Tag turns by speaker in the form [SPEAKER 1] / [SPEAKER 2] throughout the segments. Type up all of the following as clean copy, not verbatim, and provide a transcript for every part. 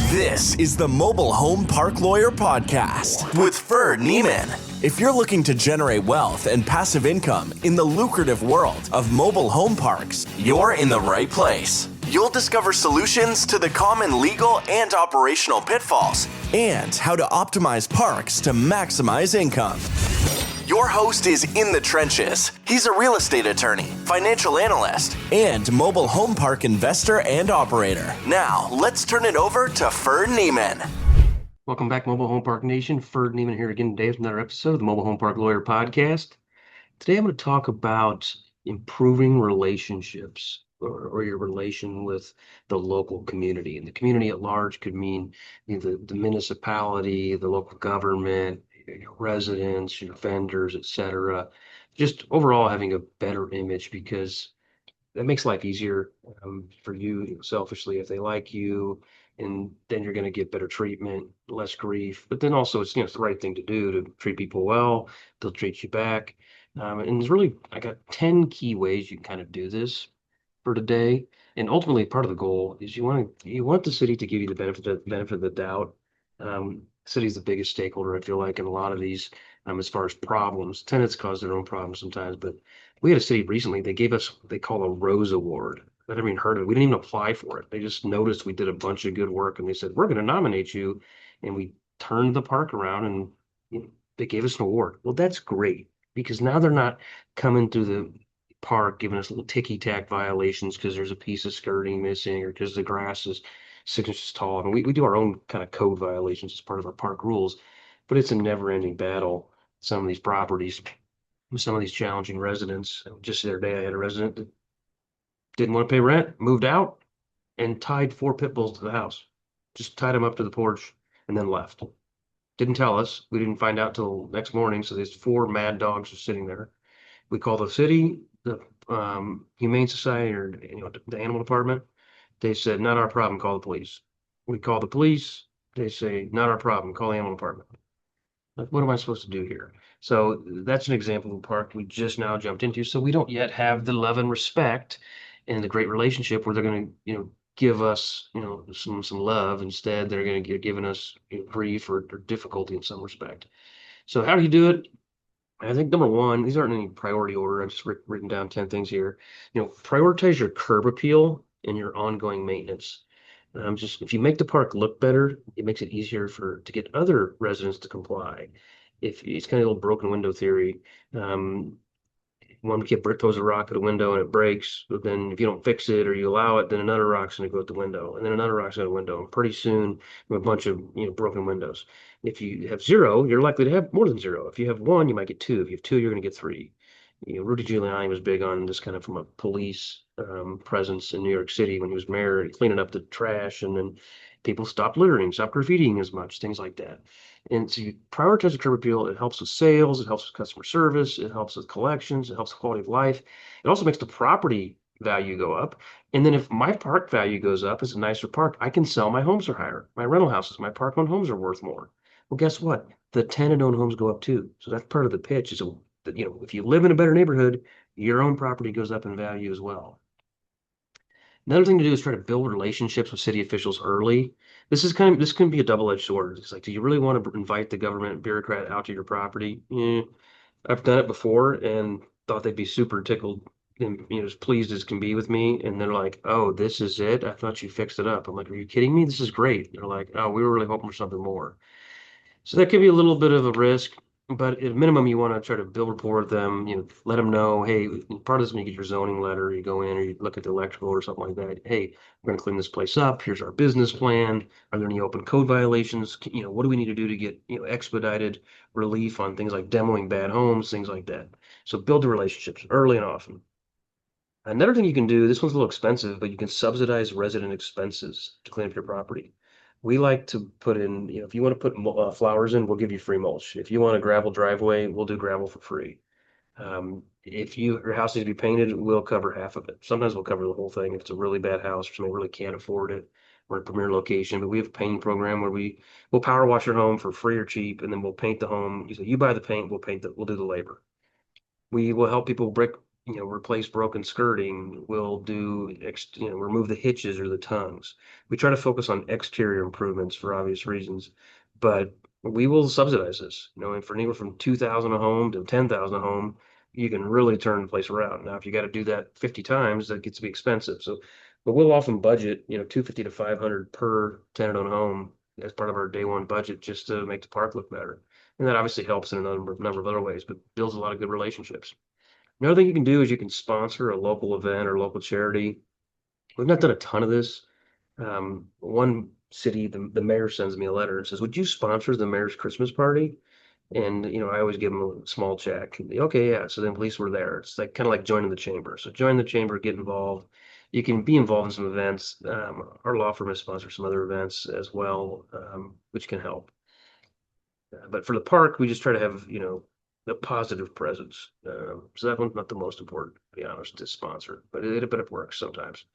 [SPEAKER 1] This is the Mobile Home Park Lawyer Podcast with Ferd Niemann. If you're looking to generate wealth and passive income in the lucrative world of mobile home parks, you're in the right place. You'll discover solutions to the common legal and operational pitfalls and how to optimize parks to maximize income. Your host is in the trenches. He's a real estate attorney, financial analyst, and mobile home park investor and operator. Now, let's turn it over to Ferd Niemann.
[SPEAKER 2] Welcome back, Mobile Home Park Nation. Ferd Niemann here again today with another episode of the Mobile Home Park Lawyer Podcast. Today I'm going to talk about improving relationships or your relation with the local community. And the community at large could mean the municipality, the local government, your residents, your vendors, etc. Just overall having a better image, because that makes life easier for you selfishly if they like you, and then you're going to get better treatment, less grief. But then also it's the right thing to do to treat people well. They'll treat you back. And there's really, I got 10 key ways you can kind of do this for today. And ultimately, part of the goal is you want the city to give you the benefit of the doubt. City's the biggest stakeholder, I feel like, in a lot of these, as far as problems. Tenants cause their own problems sometimes, but we had a city recently, they gave us what they call a Rose Award. I never even heard of it. We didn't even apply for it. They just noticed we did a bunch of good work and they said, we're going to nominate you. And we turned the park around and they gave us an award. Well, that's great, because now they're not coming through the park giving us little ticky-tack violations because there's a piece of skirting missing or because the grass is 6 inches tall. I mean, we do our own kind of code violations as part of our park rules, but it's a never-ending battle. Some of these properties with some of these challenging residents. Just the other day, I had a resident that didn't want to pay rent, moved out, and tied 4 pit bulls to the house. Just tied them up to the porch and then left. Didn't tell us. We didn't find out till next morning. So these 4 mad dogs are sitting there. We call the city, the Humane Society, or the animal department. They said, not our problem, call the police. We call the police. They say, not our problem, call the animal department. Like, what am I supposed to do here? So that's an example of a park we just now jumped into. So we don't yet have the love and respect and the great relationship where they're going to, give us, some love. Instead, they're going to get giving us grief or difficulty in some respect. So how do you do it? I think number one, these aren't in any priority order. I've just written down 10 things here. Prioritize your curb appeal and your ongoing maintenance. If you make the park look better, it makes it easier to get other residents to comply. If it's kind of a little broken window theory, one kid throws a rock at a window and it breaks, but then if you don't fix it or you allow it, then another rock's going to go at the window, and then another rock's going to the window, and pretty soon you have a bunch of broken windows. If you have 0, you're likely to have more than 0. If you have 1, you might get 2. If you have 2, you're going to get 3. Rudy Giuliani was big on this kind of from a police presence in New York City when he was mayor, cleaning up the trash, and then people stopped littering, stopped graffitiing as much, things like that. And so you prioritize the curb appeal. It helps with sales, it helps with customer service, it helps with collections, it helps with quality of life. It also makes the property value go up. And then if my park value goes up, it's a nicer park, I can sell my homes for higher. My rental houses, my park-owned homes are worth more. Well, guess what? The tenant-owned homes go up too. So that's part of the pitch is that, if you live in a better neighborhood, your own property goes up in value as well. Another thing to do is try to build relationships with city officials early. This can be a double-edged sword. It's like, do you really want to invite the government bureaucrat out to your property? I've done it before and thought they'd be super tickled and as pleased as can be with me. And they're like, "Oh, this is it? I thought you fixed it up." I'm like, "Are you kidding me? This is great." They're like, "Oh, we were really hoping for something more." So that could be a little bit of a risk, but at minimum, you want to try to build rapport with them, let them know, hey, part of this when you get your zoning letter, you go in or you look at the electrical or something like that. Hey, we're going to clean this place up. Here's our business plan. Are there any open code violations? What do we need to do to get, expedited relief on things like demoing bad homes, things like that. So build the relationships early and often. Another thing you can do, this one's a little expensive, but you can subsidize resident expenses to clean up your property. We like to put in, if you want to put flowers in, we'll give you free mulch. If you want a gravel driveway, we'll do gravel for free. If your house needs to be painted, we'll cover half of it. Sometimes we'll cover the whole thing if it's a really bad house or somebody really can't afford it. We're a premier location, but we have a painting program where we'll power wash your home for free or cheap, and then we'll paint the home. You buy the paint, we'll do the labor. We will help people break replace broken skirting. We'll remove the hitches or the tongues. We try to focus on exterior improvements for obvious reasons, but we will subsidize this. And for anywhere from 2,000 a home to 10,000 a home, you can really turn the place around. Now, if you got to do that 50 times, that gets to be expensive. So, but we'll often budget, 250 to 500 per tenant-owned home as part of our day one budget just to make the park look better. And that obviously helps in a number of other ways, but builds a lot of good relationships. Another thing you can do is you can sponsor a local event or local charity. We've not done a ton of this. One city, the mayor sends me a letter and says, "Would you sponsor the mayor's Christmas party?" And I always give them a small check. Okay, yeah. So then police were there. It's like kind of like joining the chamber. So join the chamber, get involved. You can be involved in some events. Our law firm has sponsored some other events as well, which can help. But for the park, we just try to have, a positive presence. So that one's not the most important, to be honest, to sponsor, but it works sometimes.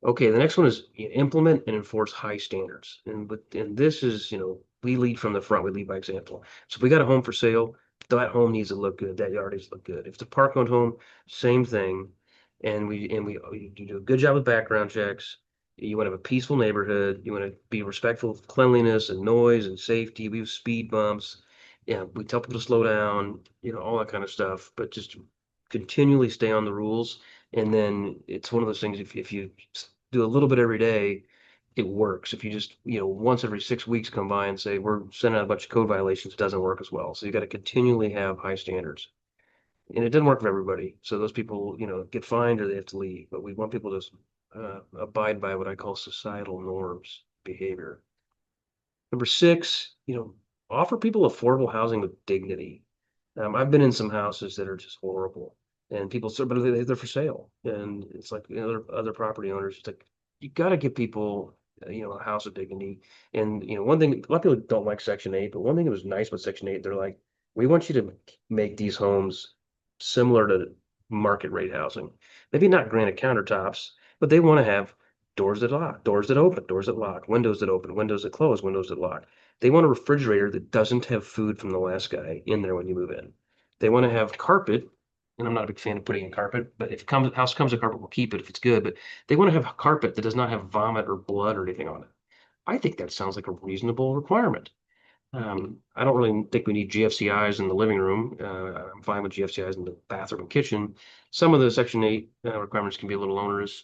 [SPEAKER 2] Okay, the next one is implement and enforce high standards. And this is, we lead from the front, we lead by example. So if we got a home for sale, that home needs to look good, that yard needs to look good. If it's a park-owned home, same thing. And we do a good job with background checks. You want to have a peaceful neighborhood. You want to be respectful of cleanliness and noise and safety. We have speed bumps. Yeah, we tell people to slow down, all that kind of stuff, but just continually stay on the rules. And then it's one of those things, if you do a little bit every day, it works. If you just, once every 6 weeks come by and say, we're sending out a bunch of code violations, it doesn't work as well. So you got to continually have high standards. And it doesn't work for everybody. So those people, get fined or they have to leave. But we want people to abide by what I call societal norms behavior. Number six, offer people affordable housing with dignity. I've been in some houses that are just horrible, and people but they're for sale, and it's like other property owners. It's like you got to give people, a house of dignity. And one thing, a lot of people don't like Section 8, but one thing that was nice about Section 8, they're like, we want you to make these homes similar to market rate housing. Maybe not granite countertops, but they want to have doors that lock, doors that open, doors that lock, windows that open, windows that close, windows that lock. They want a refrigerator that doesn't have food from the last guy in there when you move in. They want to have carpet, and I'm not a big fan of putting in carpet, but if house comes with carpet, we'll keep it if it's good. But they want to have carpet that does not have vomit or blood or anything on it. I think that sounds like a reasonable requirement. I don't really think we need GFCIs in the living room. I'm fine with GFCIs in the bathroom and kitchen. Some of the Section 8 requirements can be a little onerous,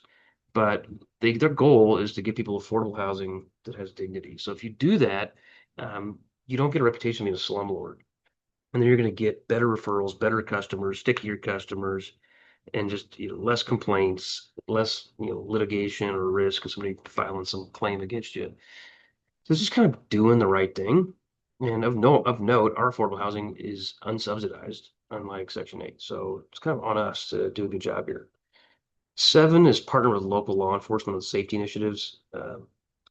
[SPEAKER 2] but their goal is to give people affordable housing that has dignity. So if you do that, you don't get a reputation of being a slumlord. And then you're going to get better referrals, better customers, stickier customers, and just less complaints, less litigation or risk of somebody filing some claim against you. So it's just kind of doing the right thing. And of note, our affordable housing is unsubsidized, unlike Section 8. So it's kind of on us to do a good job here. 7 is partner with local law enforcement on safety initiatives.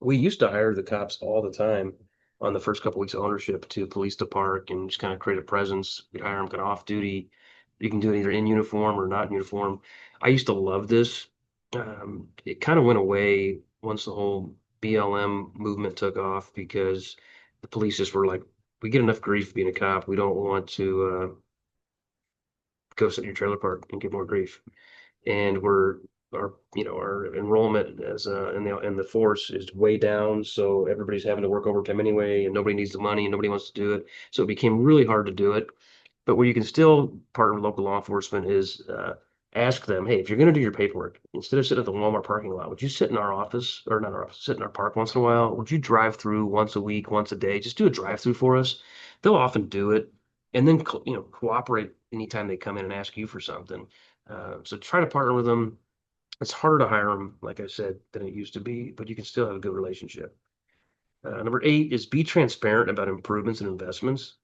[SPEAKER 2] We used to hire the cops all the time on the first couple weeks of ownership to police the park and just kind of create a presence. We'd hire them kind of off duty. You can do it either in uniform or not in uniform. I used to love this. It kind of went away once the whole BLM movement took off because the police just were like, we get enough grief being a cop. We don't want to go sit in your trailer park and get more grief. And our enrollment as in the force is way down, so everybody's having to work overtime anyway, and nobody needs the money and nobody wants to do it. So it became really hard to do it. But where you can still partner with local law enforcement is ask them, hey, if you're going to do your paperwork, instead of sitting at the Walmart parking lot, would you sit in our office or not our office, sit in our park once in a while? Would you drive through once a week, once a day? Just do a drive through for us. They'll often do it, and then cooperate anytime they come in and ask you for something. So try to partner with them. It's harder to hire them, like I said, than it used to be, but you can still have a good relationship. Number 8 is be transparent about improvements and investments.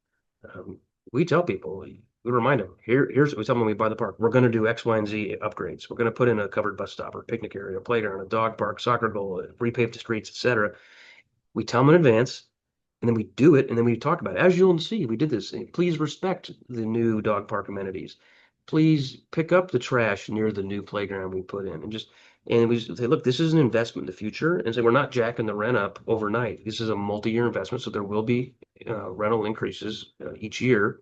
[SPEAKER 2] We tell people, we remind them, here's what we tell them when we buy the park. We're going to do X, Y, and Z upgrades. We're going to put in a covered bus stop or picnic area, a playground, a dog park, soccer goal, repave the streets, etc. We tell them in advance, and then we do it, and then we talk about it. As you'll see, we did this. Please respect the new dog park amenities. Please pick up the trash near the new playground we put in, and we say, look, this is an investment in the future, and say we're not jacking the rent up overnight. This is a multi-year investment, so there will be rental increases each year,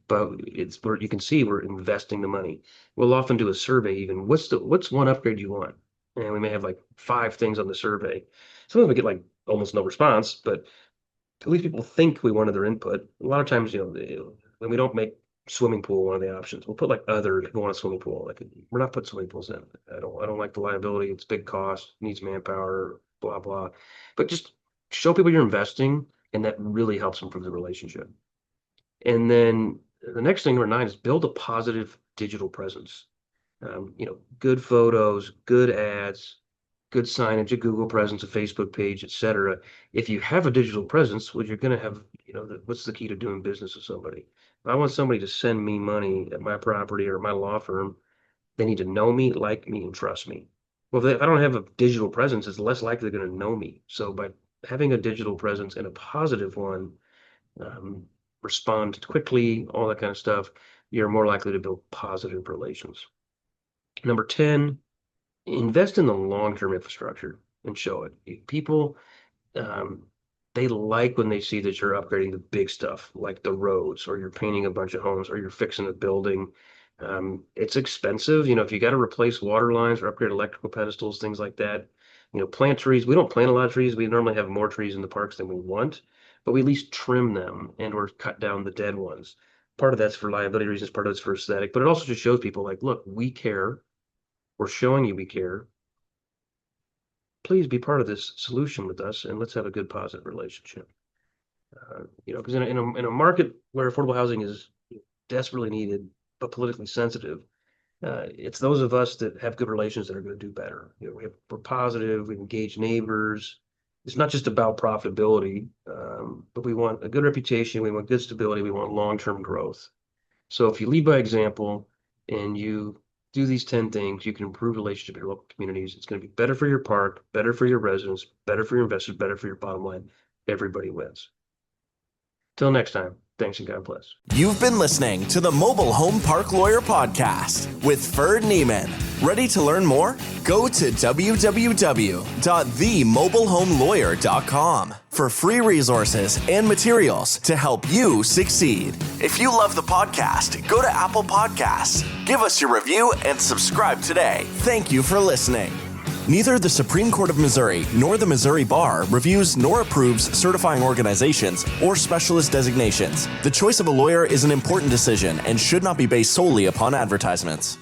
[SPEAKER 2] but it's where you can see we're investing the money. We'll often do a survey even. What's one upgrade you want? And we may have like 5 things on the survey. Sometimes we get like almost no response, but at least people think we wanted their input. A lot of times, when we don't make swimming pool one of the options, we'll put like other if we want a swimming pool. Like we're not putting swimming pools in. I don't like the liability. It's big cost, needs manpower, blah blah. But just show people you're investing, and that really helps improve the relationship. And then the next thing, number 9, is build a positive digital presence. Good photos, good ads, good signage, a Google presence, a Facebook page, etc. If you have a digital presence, well, you're going to have, what's the key to doing business with somebody? If I want somebody to send me money at my property or my law firm, they need to know me, like me, and trust me. Well, if I don't have a digital presence, it's less likely they're going to know me. So by having a digital presence and a positive one, respond quickly, all that kind of stuff, you're more likely to build positive relations. Number 10, invest in the long-term infrastructure and show it. People, they like when they see that you're upgrading the big stuff, like the roads, or you're painting a bunch of homes, or you're fixing a building. It's expensive. If you got to replace water lines or upgrade electrical pedestals, things like that, plant trees. We don't plant a lot of trees. We normally have more trees in the parks than we want, but we at least trim them or cut down the dead ones. Part of that's for liability reasons, part of it's for aesthetic, but it also just shows people like, look, we care. We're showing you we care. Please be part of this solution with us, and let's have a good, positive relationship. Because in a market where affordable housing is desperately needed but politically sensitive, it's those of us that have good relations that are going to do better. We're positive. We engage neighbors. It's not just about profitability, but we want a good reputation. We want good stability. We want long-term growth. So if you lead by example and you do these 10 things, you can improve relationship in your local communities. It's going to be better for your park, better for your residents, better for your investors, better for your bottom line. Everybody wins. Till next time, thanks and God bless.
[SPEAKER 1] You've been listening to the Mobile Home Park Lawyer Podcast with Ferd Niemann. Ready to learn more? Go to www.themobilehomelawyer.com for free resources and materials to help you succeed. If you love the podcast, go to Apple Podcasts, give us your review, and subscribe today. Thank you for listening. Neither the Supreme Court of Missouri nor the Missouri Bar reviews nor approves certifying organizations or specialist designations. The choice of a lawyer is an important decision and should not be based solely upon advertisements.